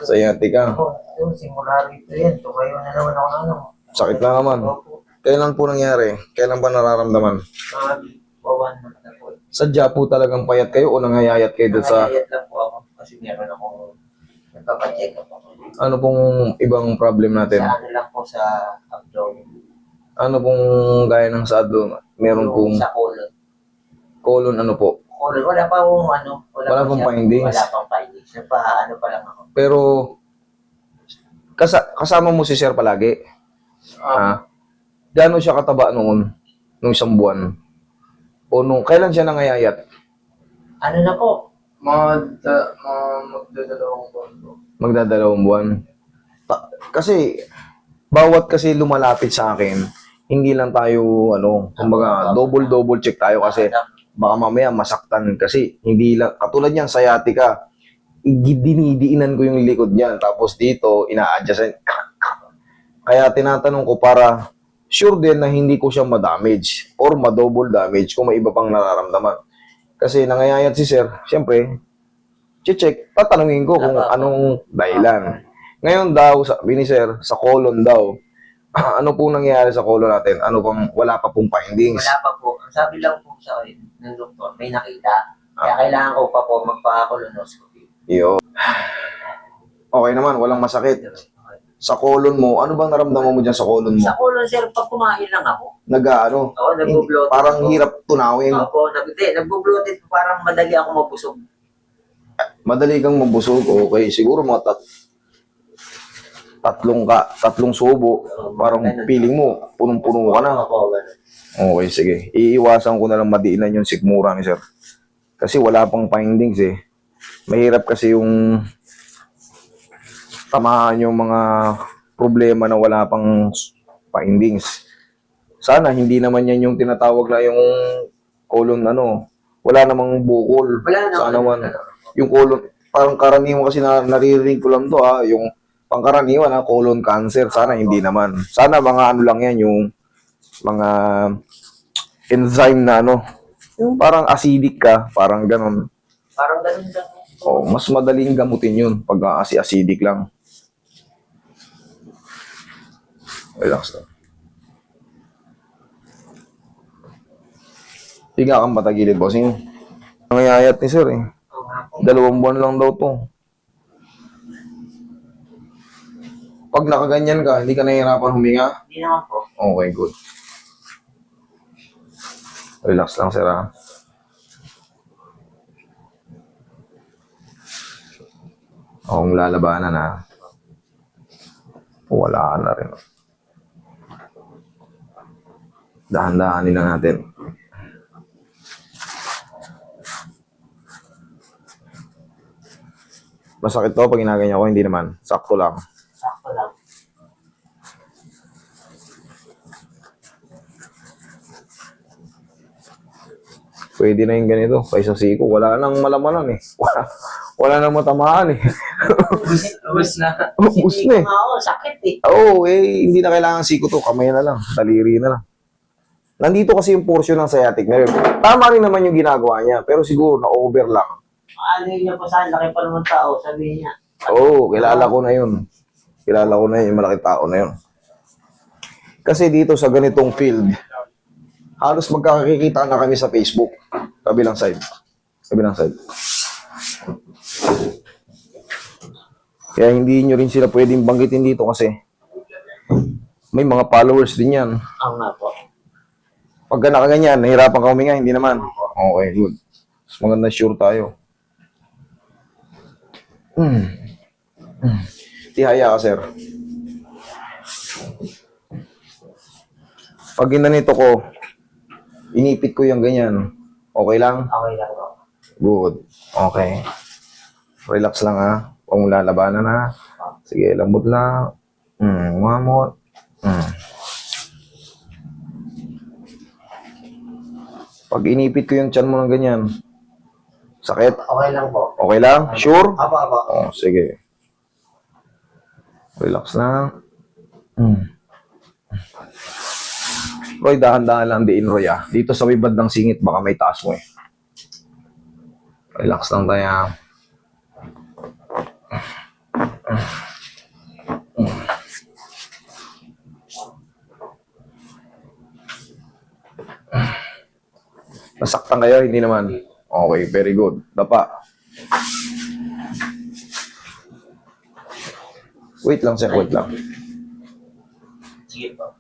Sciatica. Yung simula rito yan. Tumayo na naman ako ano. Sakit na naman. Kailan po nangyari? Kailan ba nararamdaman? Bawan na po. Sadya po talagang payat kayo o nangayayat kayo doon sa... Nangayayat lang po ako kasi meron akong nagpapacheck up ako. Ano pong ibang problem natin? Sa ano lang po sa abdomen. Ano pong gaya ng sa abdomen? Meron Yung pong sa colon. colon ano po? Colon. Wala pa akong ano. Wala pang findings. Wala pang findings. Ano pa lang ako. Pero kasama mo si Sir palagi? Gaano siya kataba noon? Nung isang buwan? O nung kailan siya nangayayat? Ano na po? Magdadalawang buwan po. Magdadalawang buwan. Kasi bawat kasi lumalapit sa akin, hindi lang tayo kumbaga double check tayo kasi baka mamaya masaktan kasi hindi lang katulad niyan sciatica. Dinidiinan ko yung likod niyan tapos dito ina-adjust. Kaya tinatanong ko para sure din na hindi ko siya ma-damage or ma-double damage kung may iba pang nararamdaman. Kasi nangayayat si Sir, siyempre, check, tatanungin ko kung anong dahilan. Ngayon daw, sabi ni Sir, sa colon daw, ano pong nangyayari sa colon natin? Ano pang, wala pa pong findings? Wala pa po. Ang sabi lang po sa akin ng doktor, may nakita. Kaya kailangan ko pa po magpa-colonoscopy. Iyo. Okay naman, walang masakit. Sa colon mo, ano bang naramdaman mo dyan sa colon mo? Sa colon, sir, pag kumain lang ako. Nag-ano? Oo, nagbo-bloated. Parang hirap tunawin. Opo, nagbo-bloated. Parang madali ako mabusog. Madali kang mabusog. Okay, siguro mga tatlong subo. Parang feeling mo, punong-puno ka na. Opo, ganun. Okay, sige. Iiwasan ko na lang madiinan yung sikmura ni Sir. Kasi wala pang findings eh. Mahirap kasi yung tamaan yung mga problema na wala pang findings. Sana hindi naman yan yung tinatawag na yung colon wala namang bukol. Wala naman. Sana naman yung colon, parang karaniwan kasi naririnig ko lang to yung pangkaraniwan colon cancer. Sana hindi naman. Sana mga lang yan, yung mga enzyme na yung parang acidic ka, parang ganun. Parang ganun lang. Mas madaling gamutin yun pag acidic lang. Relax lang. Higa kang patagilid, bossing. Nangayayat ni Sir eh. 2 buwan lang daw to. Pag nakaganyan ka, hindi ka nahihirapan huminga? Hindi naman po. Okay, good. Relax lang, Sir ha. Akong lalabanan ha. Wala na rin. Dahan-dahanin lang natin. Masakit to pag ginaganyan ko, hindi naman. Sakto lang. Sakto lang. Pwede na yung ganito. Kaysa siko, wala nang malamanan eh. Wala nang matamaan eh. Ubus na. Ubus na eh. Ako, sakit eh. Hindi na kailangan siko to. Kamay na lang. Daliri na lang. Nandito kasi yung portion ng sciatic nerve. Tama rin naman yung ginagawa niya. Pero siguro na-over lang. Ano niya po sa laki pa naman tao, sabi niya. Kilala ko na yun. Kilala ko na yun, yung malaking tao na yun. Kasi dito sa ganitong field, halos magkakakita na kami sa Facebook. Kabilang side. Kaya hindi nyo rin sila pwedeng banggitin dito kasi may mga followers din yan. Ang nga po. Pagka nakaganyan, nahirapan ka huminga, hindi naman. Okay, good. Mas maganda sure tayo. Tihaya ka, Sir. Pag ginanito ko, inipit ko yung ganyan. Okay lang? Okay lang po. Good. Okay. Relax lang ha. Huwag mong lalabanan ha. Sige, lambot lang. Mamot. Pag inipit ko yung tiyan mo ng ganyan, sakit? Okay lang po. Okay lang? Sure? Apa. Sige. Relax lang. Roy, dahan-dahan lang diin, Roy ah. Dito sa may bandang singit, baka may taas mo eh. Relax lang tayo. Nasaktan kayo? Hindi naman. Okay, very good. Dapa. Wait lang, sir. Wait lang. Sige po.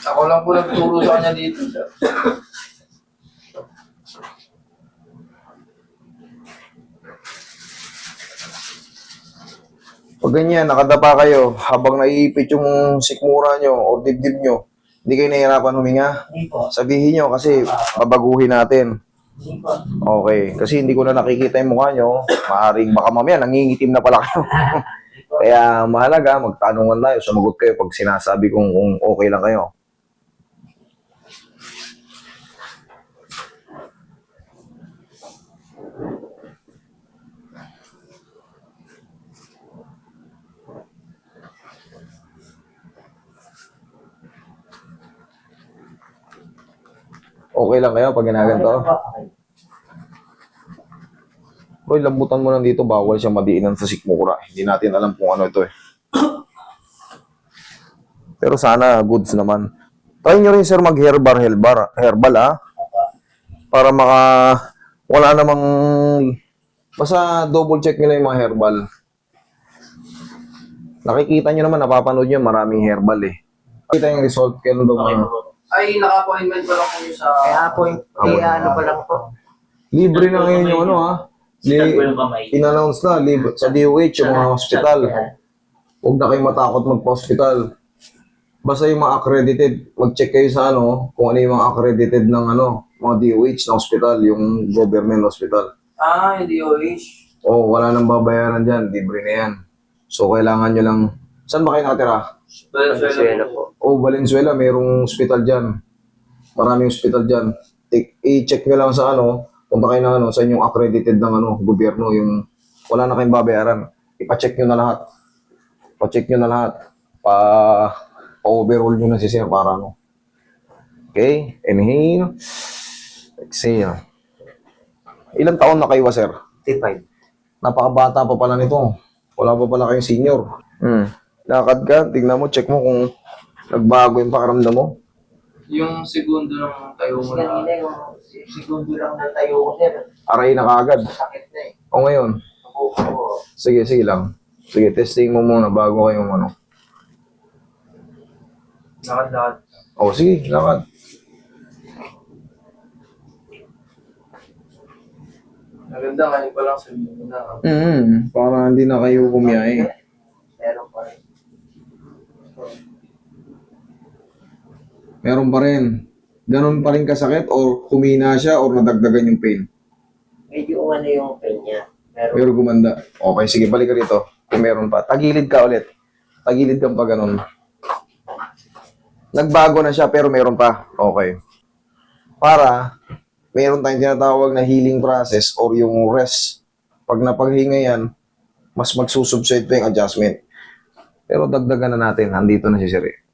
Ako lang po nagturo sa kanya dito. Sir. Pag ganyan, nakadapa kayo, habang naiipit yung sikmura nyo o dibdib nyo, hindi kayo nahihirapan huminga. Hindi po. Sabihin nyo kasi babaguhin natin. Hindi po. Okay, kasi hindi ko na nakikita yung mukha nyo. Maaring baka mamaya nangingitim na pala kayo. Kaya mahalaga, magtanungan tayo, sumagot kayo pag sinasabi kung okay lang kayo. Okay lang kayo pag ginaganto? Okay. Hoy, lambutan mo lang dito, bawal siya madiinan sa sikmura. Hindi natin alam kung ano ito eh. Pero sana goods naman. Try nyo rin sir herbal ah. Para wala namang, basta double check nyo lang yung mga herbal. Nakikita nyo naman, napapanood nyo, maraming herbal eh. Kita yung result, kailan daw Okay mga. po. Ay, naka-appointment pa lang po yung sa... Kaya po, ano pa lang po. Libre na ngayon yung ano ah. Sikat po yung kamay. In-announce na sa DOH, yung mga hospital. Huwag na kayong matakot magpa-hospital. Basta yung mga accredited, mag-check kayo sa ano, kung ano yung mga accredited ng ano, mga DOH na hospital, yung government hospital. Ah, yung DOH. O, wala nang babayaran dyan, libre na yan. So, kailangan nyo lang, saan ba kayo nakatira? Venezuela po. O, Valenzuela, mayroong hospital dyan. Maraming hospital dyan. I-check nyo lang sa ano, punta kayo na ano, sa inyong accredited ng ano, gobyerno, yung wala na kayong babayaran. Ipa-check nyo na lahat. Pa-check nyo na lahat. Pa-overall nyo na si sir para ano. Okay, inhale. Exhale. Ilang taon na kayo, sir? 55. Napakabata pa pala nito. Wala pa pala kayong senior. Lakad ka, tignan mo, check mo kung nagbago yung pakiramdam mo. Yung segundo ng tayo mo na... Kanina yung segundo lang na tayo ko, sir. Aray na kaagad. Sakit na eh. O ngayon, Opo. sige lang. Sige, testing mo muna bago kayong ano. Lakad-lakad. O sige, lakad. Maganda ngayon pa lang sabihin mo na. Para hindi na kayo bumiyahe. Meron pa rin. Meron pa rin. Ganon pa rin kasakit or humina siya or nadagdagan yung pain. Medyo ano yung pain niya. Meron. Pero gumanda. Okay, sige, balik ka rito. Kung meron pa. Tagilid ka ulit. Tagilid kang pa ganon. Nagbago na siya pero meron pa. Okay. Para meron tayong tinatawag na healing process or yung rest. Pag napaghinga yan, mas magsusubside pa yung adjustment. Pero dagdagan na natin. Nandito na si Sir.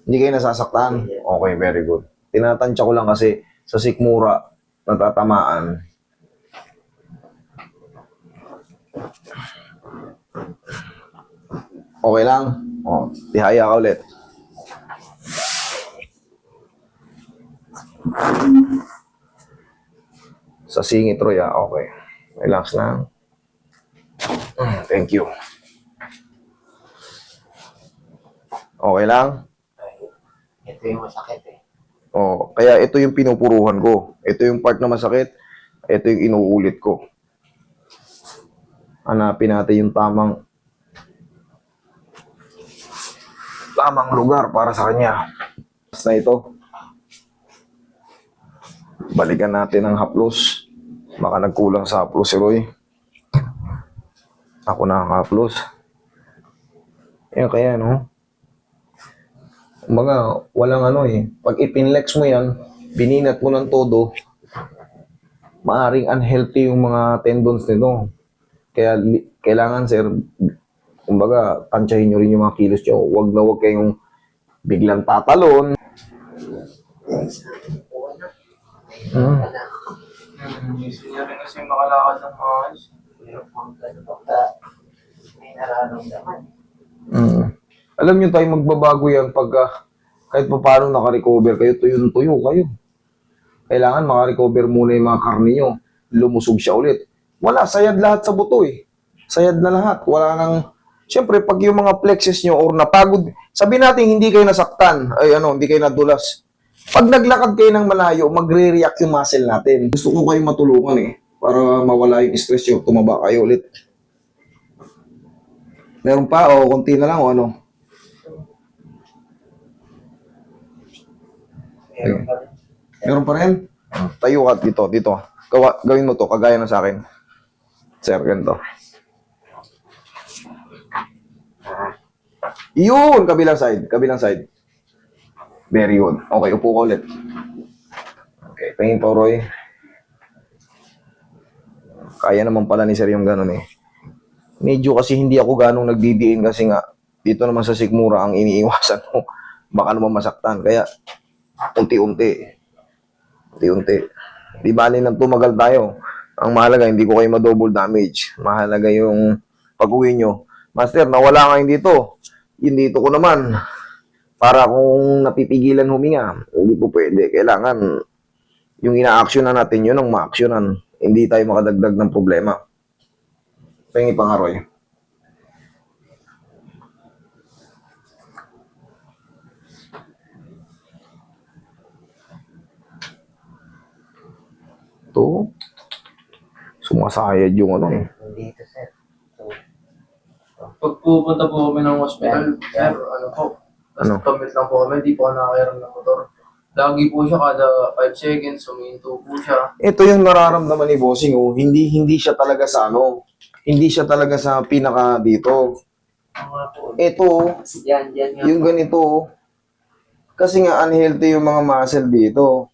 Hindi kayo nasasaktan? Okay, very good. Tinatansya ko lang kasi sa sikmura, natatamaan. Okay lang? O, tihaya ka ulit. Sa singit, Roy, okay. Relax lang. Thank you. Okay lang? Ito yung masakit eh. Oh, kaya ito yung pinupuruhan ko. Ito yung part na masakit. Ito yung inuulit ko. Hanapin natin yung tamang lugar para sa kanya. Basta ito. Balikan natin ang haplos. Baka nagkulang sa haplos si Roy. Ako nakaka-haplos. Yan kaya, no? Kumbaga, walang ano eh. Pag ipinlex mo yan, bininat mo ng todo, maaring unhealthy yung mga tendons nito. Kaya kailangan, sir, kumbaga, tansyahin nyo rin yung mga kilos nyo. Huwag na huwag kayong biglang tatalon. Gusto niya rin kasi makalakad ng maayos. Meron pang gano'n. Pagka nararamdaman. Alam nyo tayo magbabago yan pagka kahit pa paano nakarecover kayo, tuyo kayo. Kailangan makarecover muna yung mga karne nyo. Lumusog siya ulit. Wala, sayad lahat sa buto eh. Sayad na lahat. Wala nang... Siyempre, pag yung mga plexus nyo or napagod, sabi natin hindi kayo nasaktan, hindi kayo nadulas. Pag naglakad kayo ng malayo, magre-react yung muscle natin. Gusto ko kayo matulungan eh, para mawala yung stress nyo, tumaba kayo ulit. Meron pa, konti na lang, o ano? Meron pa rin. Meron pa rin? Tayo ka dito. Gawin mo to, kagaya na sa akin. Sir, ganito. Yun, kabilang side. Very good. Okay, upo ka ulit. Okay, tingin po, Roy. Kaya naman pala ni Sir yung ganun eh. Medyo kasi hindi ako ganong nagdidiin kasi nga, dito naman sa sikmura ang iniiwasan mo. Baka naman masaktan. Kaya, unti-unti. Di bali nang tumagal tayo. Ang mahalaga, hindi ko kayo ma-double damage. Mahalaga yung pag-uwi nyo. Master, nawala kayo dito. Yun dito ko naman. Para kung napipigilan huminga, hindi po pwede. Kailangan yung ina-action na natin yun ang ma-actionan. Hindi tayo makadagdag ng problema. Pengi pa nga, Roy. Ito. Sumasayad yung ano eh. Dito, sir. So, Pag pupunta po kami ng hospital, Yan. sir, ano po, Ano? tapos commit lang po kami, di po ako nakakairam ng motor. Lagi po siya kada 5 seconds, huminto po siya. Ito yung nararamdaman ni Bossing, oh. Hindi siya talaga sa ano. Hindi siya talaga sa pinaka dito. mga po. Ito, Yan nga. yung ganito, oh. Kasi nga unhealthy yung mga muscle dito.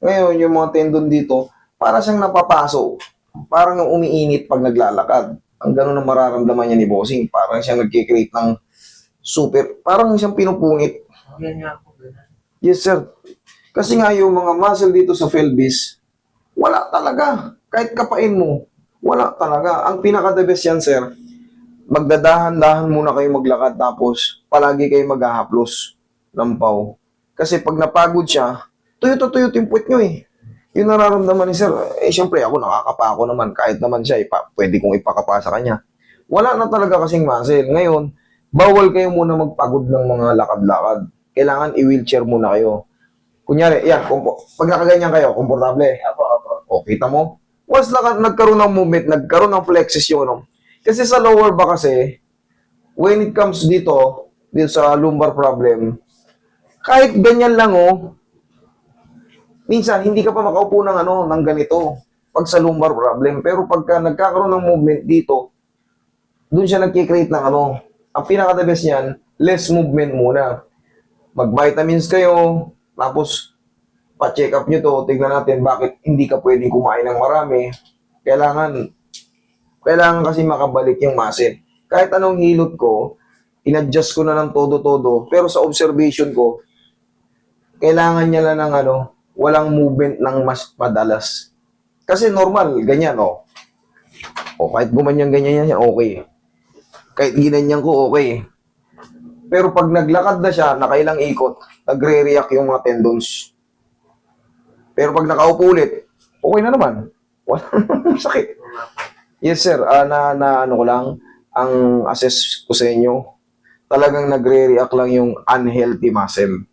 Ngayon, yung mga tendon dito, para siyang napapaso. Parang yung umiinit pag naglalakad. Ang ganun ang mararamdaman niya ni Bossing. Parang siyang nagkikreate ng parang siyang pinupungit. Yan nga po. Ganun. Yes, sir. Kasi nga yung mga muscle dito sa pelvis, wala talaga. Kahit kapain mo, wala talaga. Ang pinaka-the best yan, sir, magdadahan-dahan muna kayo maglakad tapos palagi kayo maghahaplos ng paw. Kasi pag napagod siya, tuyot yung puwet nyo eh. Yung nararamdaman ni sir, syempre ako nakakapa ako naman. Kahit naman siya, pwede kong ipakapa sa kanya. Wala na talaga kasing muscle. Ngayon, bawal kayo muna magpagod ng mga lakad-lakad. Kailangan i-wheelchair muna kayo. Kunyari, yan, pag nakaganyan kayo, komportable. Apo. O, kita mo? Once nagkaroon ng movement, nagkaroon ng flexes yung ano. Kasi sa lower back kasi, when it comes dito sa lumbar problem, kahit ganyan lang minsan hindi ka pa makaupo ng ganito pag sa lumbar problem. Pero pagka nagkakaroon ng movement dito, doon siya nagkikreate ng ang pinaka-the best niyan, less movement muna. Mag-vitamins kayo, tapos pa-check up nyo to, tignan natin bakit hindi ka pwedeng kumain ng marami. Kailangan kasi makabalik yung muscle. Kahit anong hilot ko, in-adjust ko na ng todo-todo, pero sa observation ko, kailangan niya lang ng walang movement ng mas madalas. Kasi normal, ganyan o kahit gumanyan-ganyan yan, okay. Kahit ginanyan ko, okay. Pero pag naglakad na siya, nakailang ikot, nagre-react yung mga tendons. Pero pag nakaupo ulit, okay na naman. Walang sakit. Yes, sir. Ko lang, ang assess ko sa inyo, talagang nagre-react lang yung unhealthy muscle.